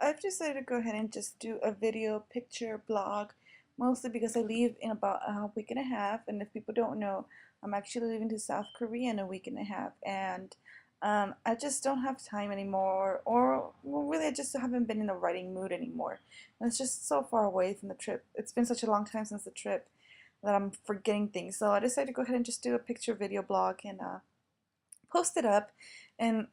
I've decided to go ahead and just do a video picture blog, mostly because I leave in about a week and a half. And if people don't know, I'm actually leaving to South Korea in a week and a half. And I just don't have time anymore, or well, really, I just haven't been in the writing mood anymore. And it's just so far away from the trip. It's been such a long time since the trip that I'm forgetting things. So I decided to go ahead and just do a picture video blog and post it up and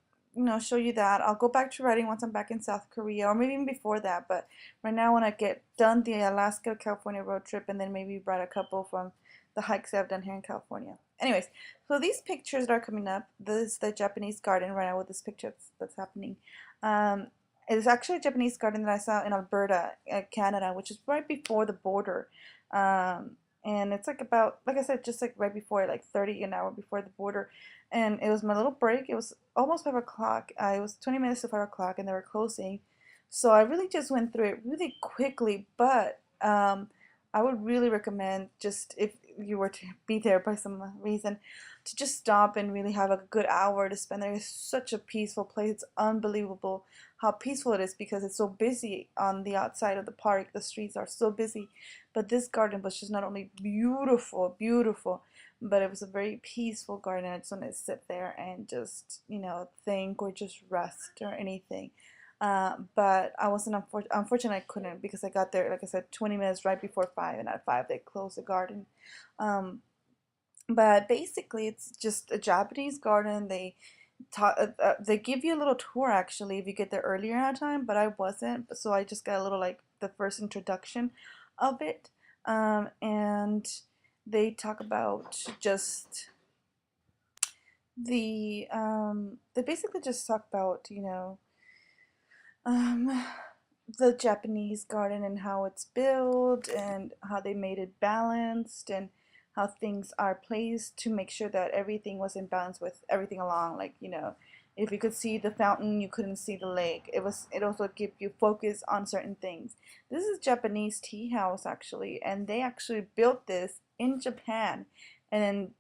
show you that. I'll go back to writing once I'm back in South Korea, or maybe even before that, but right now when I get done the Alaska California road trip, and then maybe write a couple from the hikes I've done here in California. Anyways, so these pictures that are coming up, this is the Japanese garden right now with this picture that's happening. It is actually a Japanese garden that I saw in Alberta, Canada, which is right before the border. And it's like about, like I said, just like right before, like 30 an hour before the border. And it was my little break. It was almost 5 o'clock. It was 20 minutes to 5 o'clock, and they were closing. So I really just went through it really quickly, but I would really recommend, just if you were to be there by some reason, to just stop and really have a good hour to spend there. It's such a peaceful place. It's unbelievable how peaceful it is because it's so busy on the outside of the park. The streets are so busy, but this garden was just not only beautiful, beautiful, but it was a very peaceful garden. I just wanted to sit there and just, think or just rest or anything. But I wasn't unfortunately I couldn't, because I got there, like I said, 20 minutes right before 5, and at 5 they closed the garden. Um, but basically it's just a Japanese garden. They give you a little tour actually if you get there earlier in time, but I wasn't, so I just got a little, like, the first introduction of it. And they talk about just they basically just talk about, um, the Japanese garden and how it's built and how they made it balanced, and how things are placed to make sure that everything was in balance with everything along. Like, if you could see the fountain, you couldn't see the lake. It also give you focus on certain things. This is Japanese tea house actually, and they actually built this in Japan and then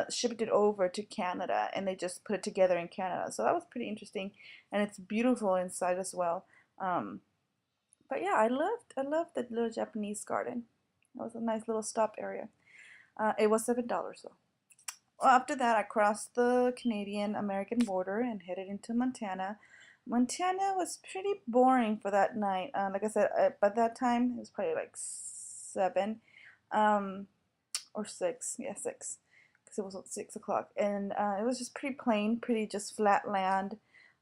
shipped it over to Canada, and they just put it together in Canada. So that was pretty interesting, and it's beautiful inside as well. Um, but yeah, I loved the little Japanese garden. It was a nice little stop area. It was $7 though. Well, after that, I crossed the Canadian-American border and headed into Montana. Montana was pretty boring for that night. Like I said, by that time it was probably like 7, or 6. Yeah, 6, because it was 6 o'clock, and it was just pretty plain, pretty just flat land,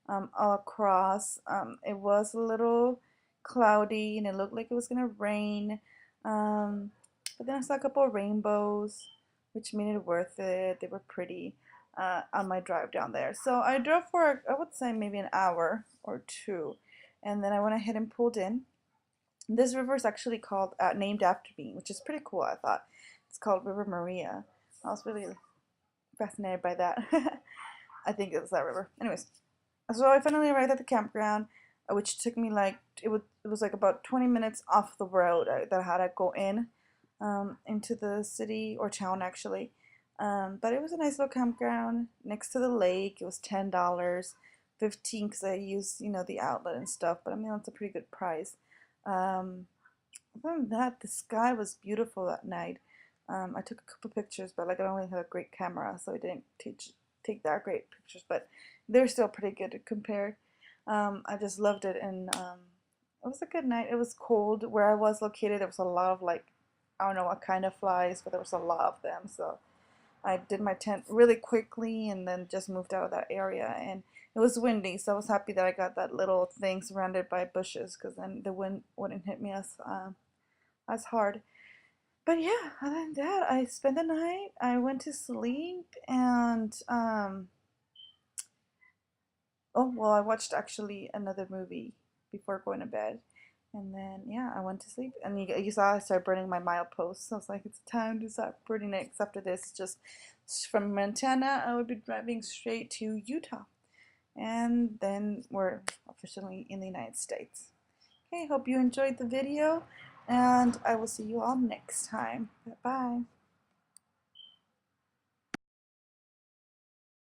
all across. It was a little cloudy, and it looked like it was gonna rain. Um, but then I saw a couple of rainbows, which made it worth it. They were pretty on my drive down there. So I drove for, I would say, maybe an hour or two, and then I went ahead and pulled in. This river is actually called, named after me, which is pretty cool, I thought. It's called River Maria. I was really fascinated by that. I think it was that river. Anyways, so I finally arrived at the campground, which took me like, it was like about 20 minutes off the road that I had to go into the city or town actually. But it was a nice little campground next to the lake. It was $10, 15 because I used, the outlet and stuff. But I mean, that's a pretty good price. Other than that, the sky was beautiful that night. I took a couple pictures, but like I don't really have a great camera, so I didn't take that great pictures. But they're still pretty good compared. I just loved it, and it was a good night. It was cold where I was located. There was a lot of, like, I don't know what kind of flies, but there was a lot of them. So I did my tent really quickly and then just moved out of that area. And it was windy, so I was happy that I got that little thing surrounded by bushes, because then the wind wouldn't hit me as hard. But yeah, other than that, I spent the night. I went to sleep, and oh well, I watched actually another movie before going to bed. And then, yeah, I went to sleep. And you saw I started burning my milepost. So I was like, it's time to start burning it. Because after this, just from Montana, I would be driving straight to Utah. And then we're officially in the United States. Okay, hope you enjoyed the video. And I will see you all next time. Bye.